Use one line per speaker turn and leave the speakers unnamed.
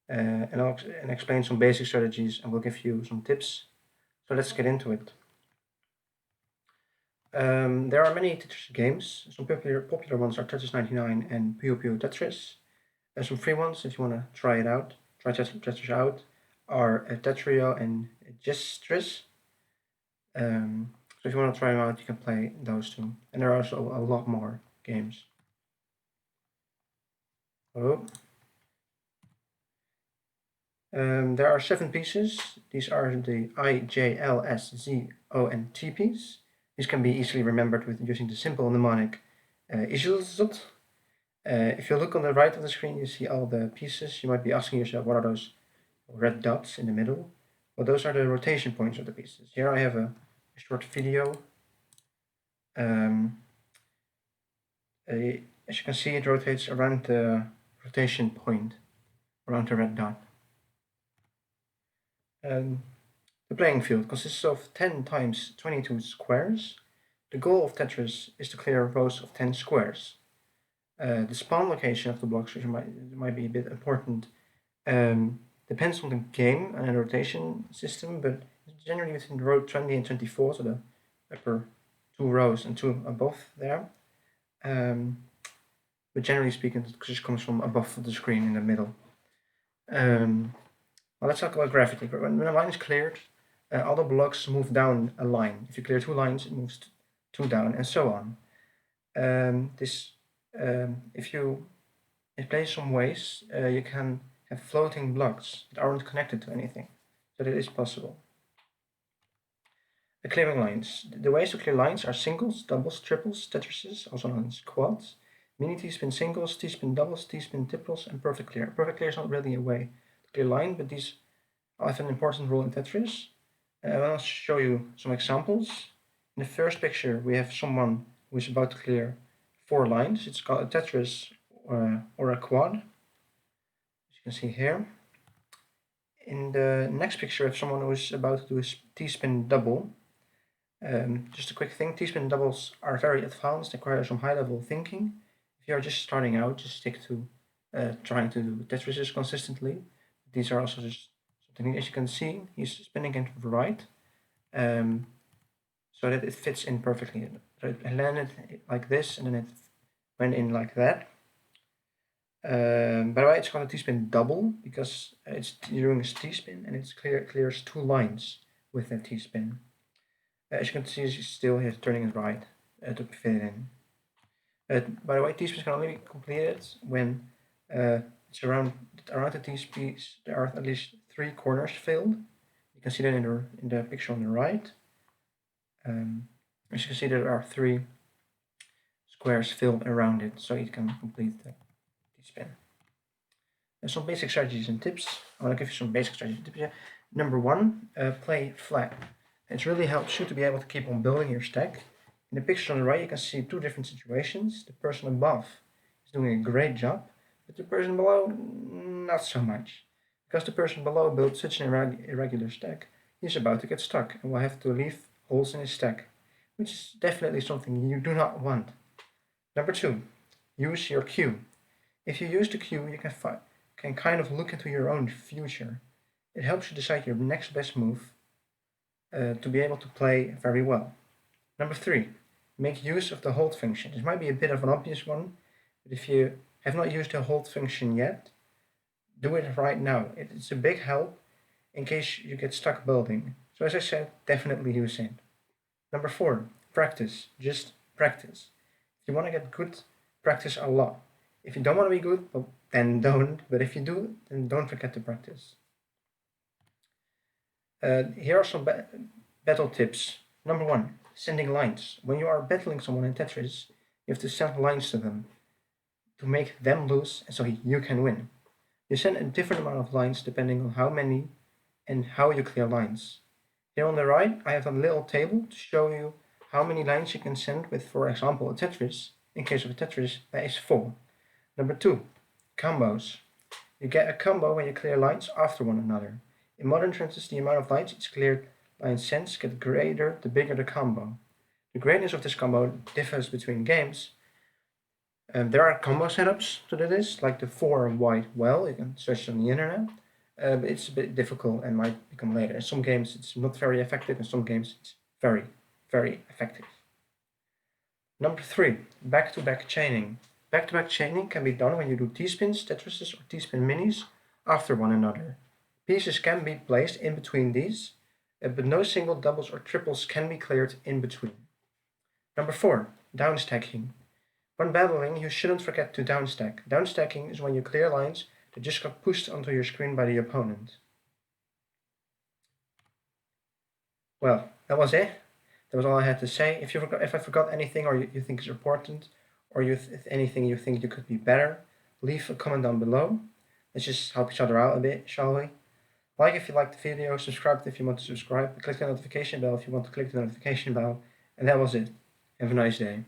and explain some basic strategies, and we'll give you some tips. So let's get into it. There are many Tetris games. Some popular ones are Tetris 99 and Puyo Puyo Tetris. There's some free ones if you want to try Tetris out, are Tetrio and Gistris. So if you want to try them out, you can play those two. And there are also a lot more games. Oh. There are 7 pieces. These are the I, J, L, S, Z, O, and T piece. These can be easily remembered with using the simple mnemonic Xhytoc. If you look on the right of the screen, you see all the pieces. You might be asking yourself, what are those red dots in the middle? Well, those are the rotation points of the pieces. Here I have a short video. As you can see, it rotates around the rotation point, around the red dot. The playing field consists of 10 times 22 squares. The goal of Tetris is to clear rows of 10 squares. The spawn location of the blocks, which might be a bit important, depends on the game and the rotation system, but generally within row 20 and 24, so the upper 2 rows and 2 above there. But generally speaking, it just comes from above the screen in the middle. Well, let's talk about gravity. When a line is cleared, all the blocks move down a line. If you clear 2 lines, it moves 2 down, and so on. If you play some ways, you can have floating blocks that aren't connected to anything. So that is possible. The clearing lines. The ways to clear lines are singles, doubles, triples, tetrises, also known as quads, mini T-spin singles, T-spin doubles, T-spin triples, and perfect clear. Perfect clear is not really a way to clear line, but these have an important role in Tetris. I'll show you some examples. In the first picture, we have someone who is about to clear 4 lines. It's called a Tetris or a quad, as you can see here. In the next picture, we have someone who is about to do a T-spin double. Just a quick thing, T-spin doubles are very advanced, require some high-level thinking. If you are just starting out, just stick to trying to do Tetrises consistently. These are also just something, as you can see, he's spinning it right, so that it fits in perfectly. So it landed like this, and then it went in like that. By the way, it's called a T-spin double because it's doing a T-spin and it clears 2 lines with that T-spin. As you can see, he's still here turning it right to fit it in. By the way, T-spins can only be completed when it's around the T-spins. There are at least 3 corners filled. You can see that in the picture on the right. As you can see, there are 3 squares filled around it, so it can complete the T-spin. There's some basic strategies and tips. I want to give you some basic strategies and tips here. Number 1, play flat. It really helps you to be able to keep on building your stack. In the picture on the right, you can see 2 different situations. The person above is doing a great job, but the person below, not so much. Because the person below built such an irregular stack, he's about to get stuck and will have to leave holes in his stack, which is definitely something you do not want. Number 2, use your queue. If you use the queue, you can kind of look into your own future. It helps you decide your next best move to be able to play very well. Number 3, make use of the hold function. This might be a bit of an obvious one, but if you have not used the hold function yet, do it right now. It's a big help in case you get stuck building. So as I said, definitely use it. Number 4, practice. Just practice. If you want to get good, practice a lot. If you don't want to be good, well, then don't. But if you do, then don't forget to practice. Here are some battle tips. Number 1, sending lines. When you are battling someone in Tetris, you have to send lines to them to make them lose, and so you can win. You send a different amount of lines depending on how many and how you clear lines. Here on the right, I have a little table to show you how many lines you can send with, for example, a Tetris. In case of a Tetris, that is 4. Number 2, combos. You get a combo when you clear lines after one another. In modern Tetris, the amount of lines each cleared line sends get greater the bigger the combo. The greatness of this combo differs between games, There are combo setups to do this, like the 4 white well. You can search on the internet. But it's a bit difficult and might become later. In some games it's not very effective, in some games it's very, very effective. Number 3, back-to-back chaining. Back-to-back chaining can be done when you do T-spins, Tetrises, or T-spin minis after one another. Pieces can be placed in between these, but no single, doubles, or triples can be cleared in between. Number 4, downstacking. When battling, you shouldn't forget to downstack. Downstacking is when you clear lines that just got pushed onto your screen by the opponent. Well, that was it. That was all I had to say. If I forgot anything, or you think is important, or if anything you think you could be better, leave a comment down below. Let's just help each other out a bit, shall we? Like if you liked the video, subscribe if you want to subscribe, click the notification bell if you want to click the notification bell, and that was it. Have a nice day.